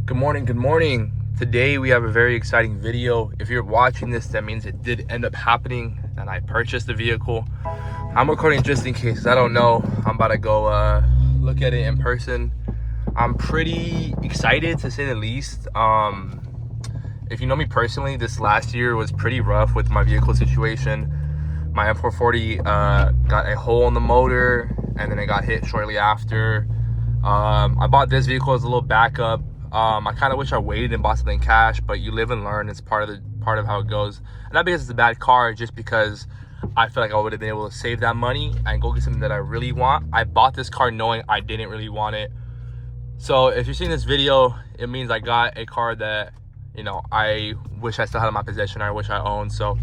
Good morning, good morning. Today we have a very exciting video. If you're watching this, that means it did end up happening and I purchased the vehicle. I'm recording just in case, I don't know. I'm about to go look at it in person. I'm pretty excited to say the least. If you know me personally, this last year was pretty rough with my vehicle situation. My M440 got a hole in the motor and then it got hit shortly after. I bought this vehicle as a little backup. I kind of wish I waited and bought something cash, but you live and learn. It's part of how it goes. And not because it's a bad car, just because I feel like I would have been able to save that money and go get something that I really want. I bought this car knowing I didn't really want it. So if you're seeing this video, it means I got a car that, you know, I wish I still had in my possession or I wish I owned. So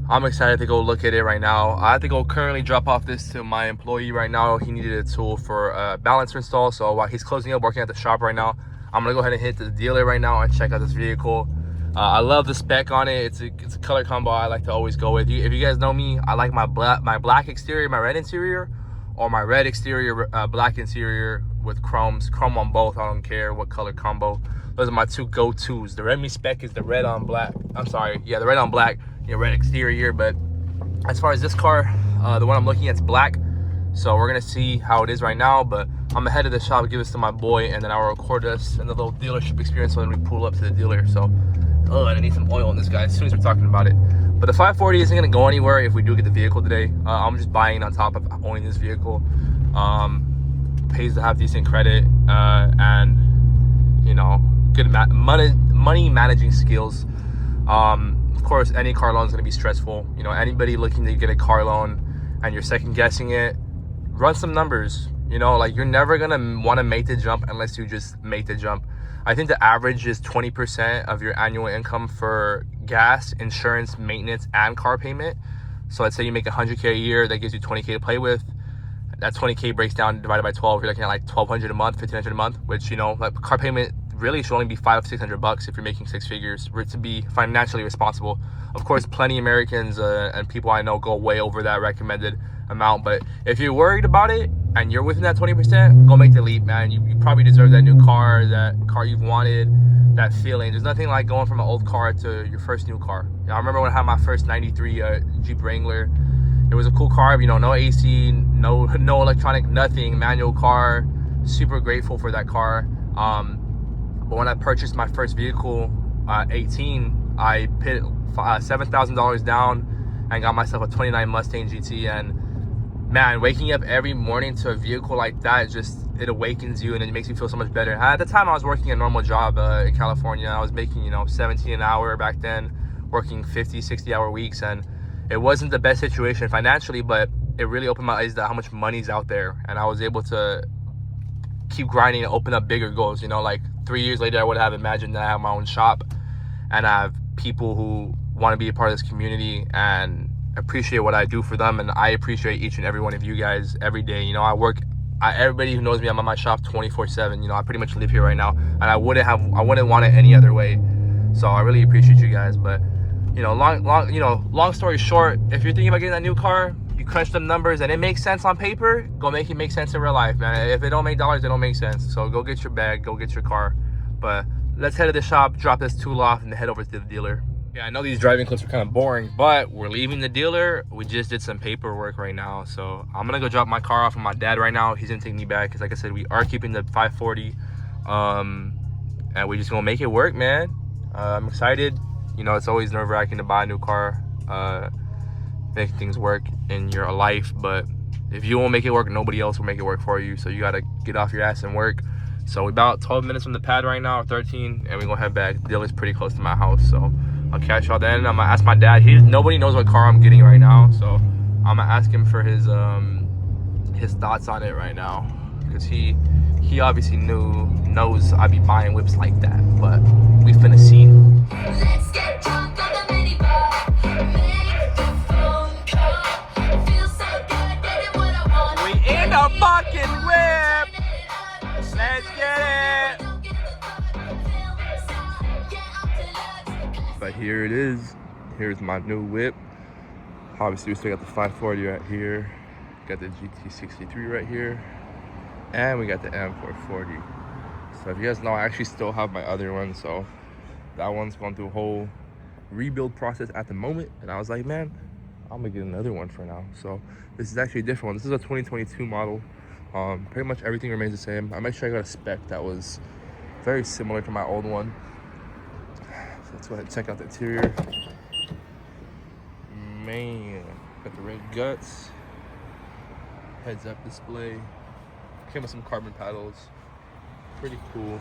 I'm excited to go look at it right now. I have to go currently drop off this to my employee right now. He needed a tool for a balancer install. So while he's closing up, working at the shop right now, I'm gonna go ahead and hit the dealer right now and check out this vehicle. I love the spec on it. It's a color combo I like to always go with. If you guys know me, I like my black exterior, my red interior, or my red exterior, black interior with chrome on both. I don't care what color combo. Those are my two go-tos. The Redmi spec is the red on black. I'm sorry, yeah, the red on black, red exterior. But as far as this car, the one I'm looking at is black. So we're gonna see how it is right now, but I'm ahead of the shop, give this to my boy, and then I'll record us in the little dealership experience when we pull up to the dealer. So, I need some oil in this guy as soon as we're talking about it. But the 540 isn't gonna go anywhere if we do get the vehicle today. I'm just buying on top of owning this vehicle. Pays to have decent credit and, you know, good money managing skills. Of course, any car loan is gonna be stressful. You know, anybody looking to get a car loan and you're second guessing it, run some numbers. You know, like, you're never gonna want to make the jump unless you just make the jump. I think the average is 20% of your annual income for gas, insurance, maintenance, and car payment. So let's say you make 100K a year, that gives you 20K to play with. That 20K breaks down, divided by 12, you're looking at like 1,200 a month, 1,500 a month, which, you know, like, car payment really should only be $500-600 if you're making six figures to be financially responsible. Of course, plenty of Americans and people I know go way over that recommended amount, but if you're worried about it and you're within that 20%, go make the leap, man. You probably deserve that new car, that car you've wanted, that feeling. There's nothing like going from an old car to your first new car. You know, I remember when I had my first 93 Jeep Wrangler. It was a cool car, you know, no AC, no electronic, nothing, manual car. Super grateful for that car. But when I purchased my first vehicle at 18, I put $7,000 down and got myself a 29 Mustang GT. And man, waking up every morning to a vehicle like that, it awakens you and it makes you feel so much better. At the time, I was working a normal job in California. I was making, you know, 17 an hour back then, working 50, 60-hour weeks. And it wasn't the best situation financially, but it really opened my eyes to how much money's out there. And I was able to keep grinding and open up bigger goals. You know, like 3 years later, I would have imagined that I have my own shop and I have people who want to be a part of this community and appreciate what I do for them. And I appreciate each and every one of you guys every day. You know, everybody who knows me, I'm at my shop 24/7. You know, I pretty much live here right now, and I wouldn't want it any other way. So I really appreciate you guys. But, you know, long story short, if you're thinking about getting that new car, you crunch them numbers and it makes sense on paper, go make it make sense in real life, man. If it don't make dollars, it don't make sense. So go get your bag, go get your car. But let's head to the shop, drop this tool off, and head over to the dealer. Yeah, I know these driving clips are kind of boring, but we're leaving the dealer. We just did some paperwork right now. So I'm gonna go drop my car off with my dad right now. He's gonna take me back because, like I said, we are keeping the 540. And we just gonna make it work, man. I'm excited. You know, it's always nerve-wracking to buy a new car, making things work in your life. But if you won't make it work, nobody else will make it work for you. So you gotta get off your ass and work. So we're about 12 minutes from the pad right now, or 13, and we're gonna head back. The dealer's pretty close to my house, so I'll catch y'all then. I'm gonna ask my dad. Nobody knows what car I'm getting right now, so I'm gonna ask him for his thoughts on it right now, because he obviously knows I be buying whips like that. But we finna see. Let's get drunk on the minibar. Make the phone call. Feel so good, getting what I want. We in a fucking whip. Let's get it. But here it is. Here's my new whip. Obviously, we still got the 540 right here. Got the GT63 right here. And we got the M440. So if you guys know, I actually still have my other one, so that one's going through a whole rebuild process at the moment, and I was like, man, I'm gonna get another one for now. So this is actually a different one. This is a 2022 model. Pretty much everything remains the same. I made sure I got a spec that was very similar to my old one. So let's go ahead and check out the interior. Man, got the red guts, heads up display, came with some carbon paddles, pretty cool.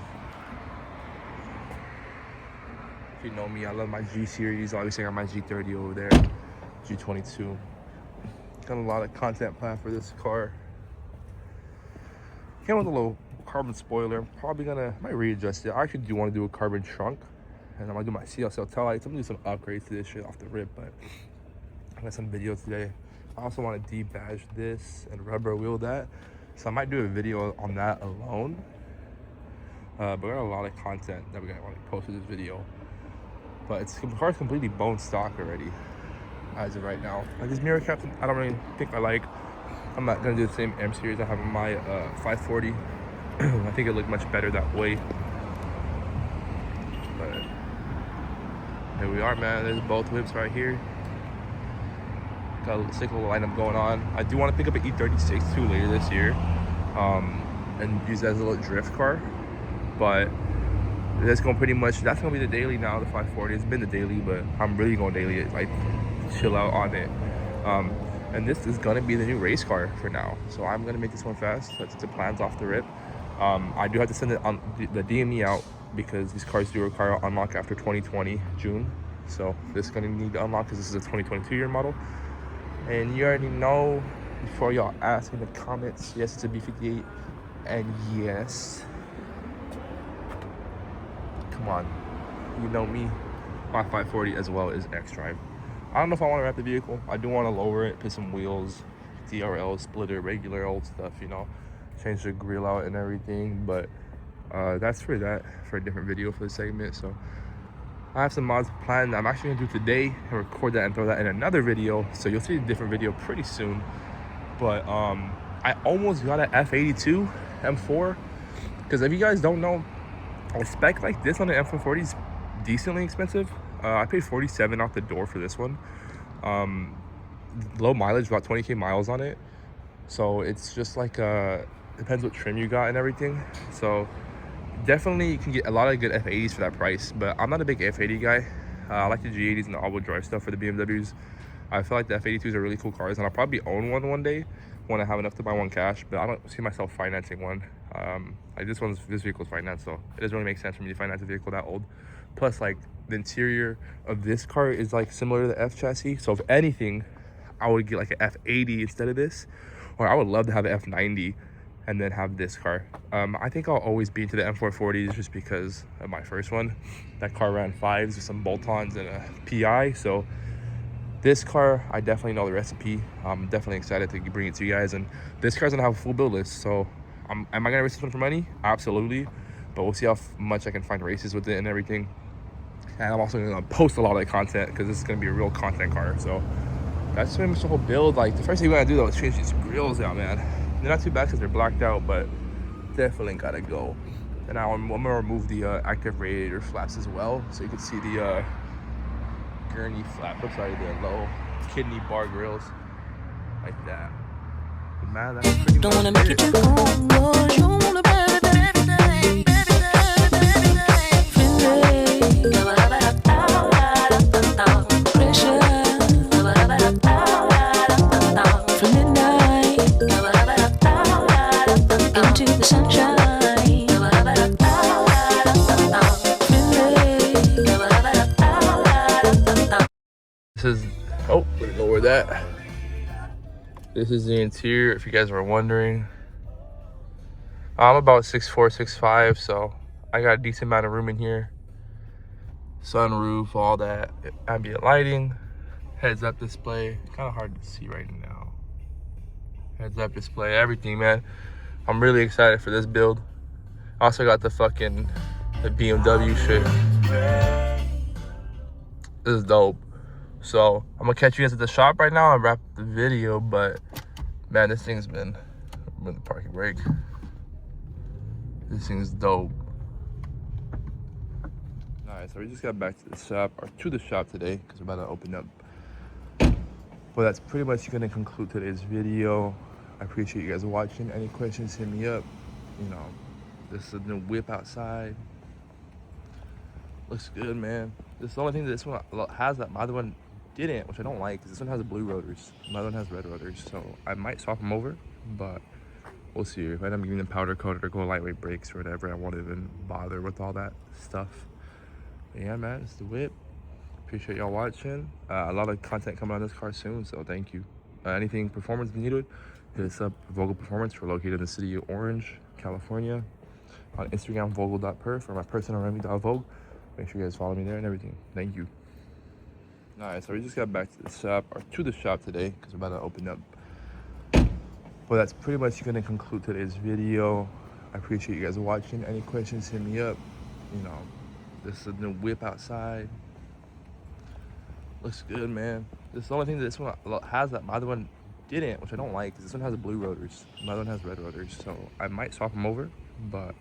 If you know me, I love my G series. Obviously I got my G30 over there, G22. Got a lot of content planned for this car. Came with a little carbon spoiler. I'm probably might readjust it. I actually do want to do a carbon trunk, and I'm gonna do my CLCL tail lights. I'm gonna do some upgrades to this shit off the rip, but I got some videos today. I also want to debadge this and rubber wheel that, so I might do a video on that alone. But we got a lot of content that we got to post with this video. But the car's completely bone stock already as of right now. Like this mirror cap, I don't really think I like. I'm not gonna do the same M series I have on my 540. I think it looked much better that way. But here we are, man. There's both whips right here. Got a sick little lineup going on. I do want to pick up an E36 too later this year, and use that as a little drift car. But that's gonna be the daily now. The 540. It's been the daily, but I'm really going daily. Like chill out on it. And this is gonna be the new race car for now, so I'm gonna make this one fast. That's the plans off the rip. I do have to send it on the DME out because these cars do require unlock after 2020 June, so this is gonna need to unlock because this is a 2022 year model. And you already know, before y'all ask in the comments, yes, it's a B58, and yes, come on, you know me, my 540 as well is X-Drive. I don't know if I want to wrap the vehicle. I do want to lower it, put some wheels, DRL, splitter, regular old stuff, you know, change the grill out and everything. But that's for a different video for the segment. So I have some mods planned that I'm actually going to do today and record that and throw that in another video. So you'll see a different video pretty soon. But I almost got an F82 M4. Because if you guys don't know, a spec like this on an M440 is decently expensive. I paid $47 out the door for this one. Low mileage, about 20k miles on it. So it's just like depends what trim you got and everything. So definitely you can get a lot of good F80s for that price, but I'm not a big F80 guy. I like the G80s and the all-wheel drive stuff for the BMWs. I feel like the F82s are really cool cars, and I'll probably own one day when I have enough to buy one cash, but I don't see myself financing one. Like this vehicle's financed, so it doesn't really make sense for me to finance a vehicle that old. Plus, like, the interior of this car is like similar to the F chassis, so if anything I would get like an F80 instead of this, or I would love to have an F90 and then have this car. I think I'll always be into the M440s just because of my first one. That car ran 5s with some bolt-ons and a PI, so this car, I definitely know the recipe. I'm definitely excited to bring it to you guys, and this car's gonna have a full build list, so am I gonna race this one for money? Absolutely, but we'll see how much I can find races with it and everything. And I'm also gonna post a lot of that content because this is gonna be a real content car. So that's pretty much the whole build. Like the first thing we gotta do though is change these grills out, man. They're not too bad because they're blacked out, but definitely gotta go. And now I'm gonna remove the active radiator flaps as well, so you can see the gurney flap. I'm sorry, the low kidney bar grills like that. But man, that's pretty much Don't wanna make it too cold, don't wanna everything. This is, oh, let me lower that. This is the interior, if you guys were wondering. I'm about 6'4", 6'5", so I got a decent amount of room in here. Sunroof, all that, ambient lighting, heads up display. Kind of hard to see right now. Heads up display, everything, man. I'm really excited for this build. Also got the BMW shit. This is dope. So I'm gonna catch you guys at the shop right now and wrap the video, but man, this thing's been, I'm in the parking brake. This thing's dope. Alright, so we just got back to the shop, or to the shop today, because we're about to open up. But that's pretty much going to conclude today's video. I appreciate you guys watching. Any questions, hit me up. You know, this is a new whip outside. Looks good, man. This is the only thing that this one has that my other one didn't, which I don't like, because this one has blue rotors. My other one has red rotors, so I might swap them over, but we'll see. If I end up getting them powder coated or go lightweight brakes or whatever, I won't even bother with all that stuff. But yeah, man, it's the whip. Appreciate y'all watching. A lot of content coming on this car soon, so thank you. Anything performance needed, hit us up. Vogel Performance. We're located in the city of Orange, California. On Instagram, vogel.perf, or my personal remy.vogue. Make sure you guys follow me there and everything. Thank you. Alright, so we just got back to the shop, or to the shop today, because we're about to open up. But that's pretty much going to conclude today's video. I appreciate you guys watching. Any questions, hit me up. You know, this is a new whip outside. Looks good, man. This is the only thing that this one has that my other one didn't, which I don't like, because this one has blue rotors. My other one has red rotors, so I might swap them over, but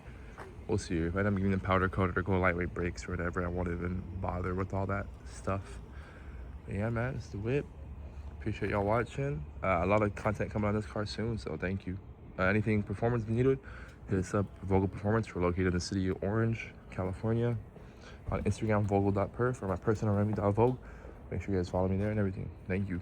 we'll see. If I end up getting them powder coated or go lightweight brakes or whatever, I won't even bother with all that stuff. But yeah, man, it's the whip. Appreciate y'all watching. A lot of content coming on this car soon, so thank you. Anything performance needed, hit us up. Vogel Performance. We're located in the city of Orange, California. On Instagram, vogel.perf, or my personal remy.vogue. Make sure you guys follow me there and everything. Thank you.